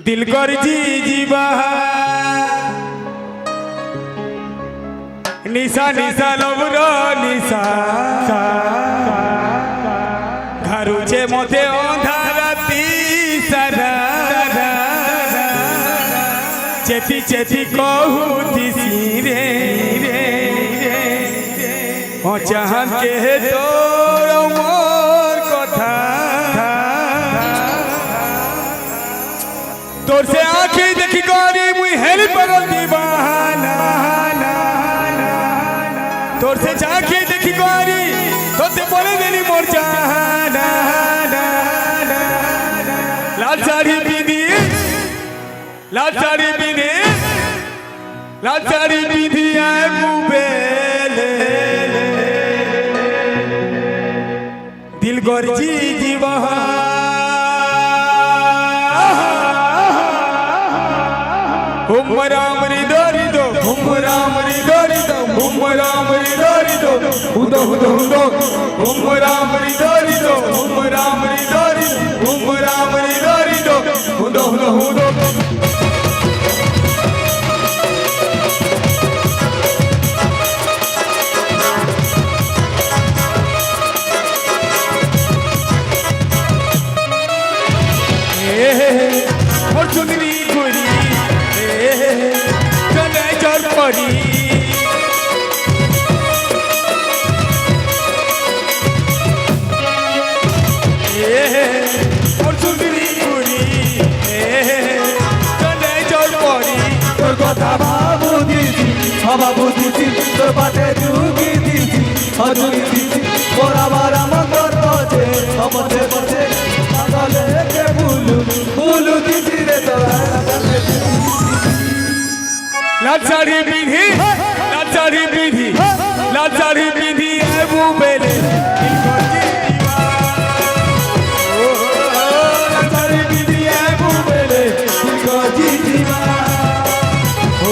दिल कर जीवा निशा निशा लवरो निशा घरुचे मते अंधाराती सारा चेती चेती कहूती रे चाहत के तोर मोर कथा तोर से आँखी देखी गरी मुई हेल पर दीवाना तोर से आँखी देखी गरी तो ते बोले देनी मोर जाना लाल साड़ी पीनी लाल साड़ी पीनी लाल साड़ी पीनी आए मुबेले दिल गर्जी जीवा हुमराम रिदोरी दो हुमराम रिदोरी दो हुमराम रिदोरी दो हुदो हुदो हुदो हुमराम रिदोरी दो हुमराम रिदोरी हुमराम रिदोरी दो हुदो हुदो हुदो और चुनरी गोरी चले जर परी और चुनरी गोरी चले जर परी তোর কথা ভাবু দিছি ভাবু দিছি তোর পাতে যুগি দিছি হজুরি দিছি বরাবর আমার করতে সমতে বসে পাগলে কে বুলু বুলু দিছি রে তোরা लाचारी पीढ़ी लाचारी पीढ़ी लाचारी पीढ़ी है वो बेले লাচারি বিধি এক বুবেলে গজি দিবা ও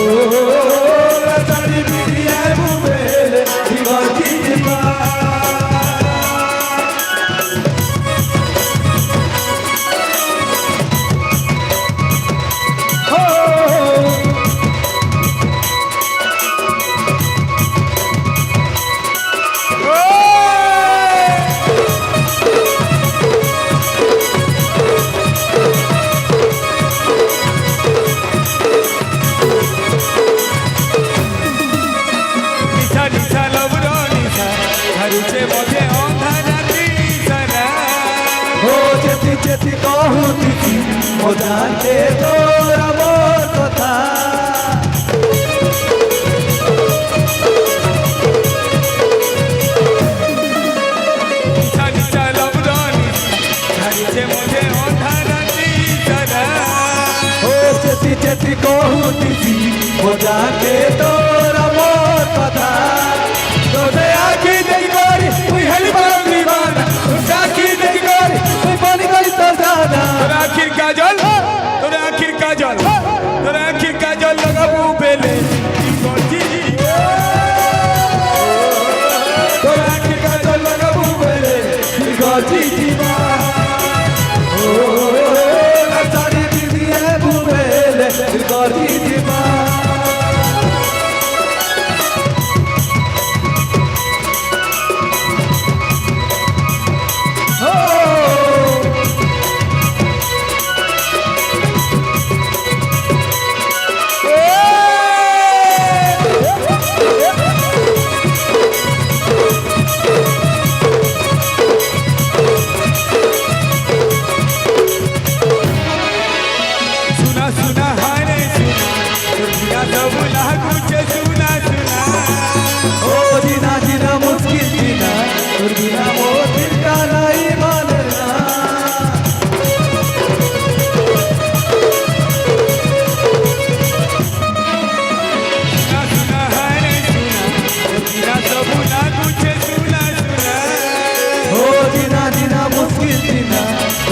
লাচারি বিধি এক বুবেলে গজি দিবা চেতি কহুতিছি ও জানতে তোর মোর কথা ও চেতি চেতি কহুতিছি ও জানতে তোর মোর কথা তোরে আঁখি দেখি করি তুই হেলি পারো দিবানা তুই আঁখি দেখি করি তুই পানি করি তোর দাদা তোরা আখির কাজল তোরা আখির কাজল তোরা আখির কাজল লাগাবো বেলে তোর আঁখি কাজল লাগাবো বেলে গজি দিবা ও লাচারি বিধি এক বুবেলে গজি দিবা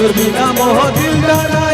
बिना मोह दिल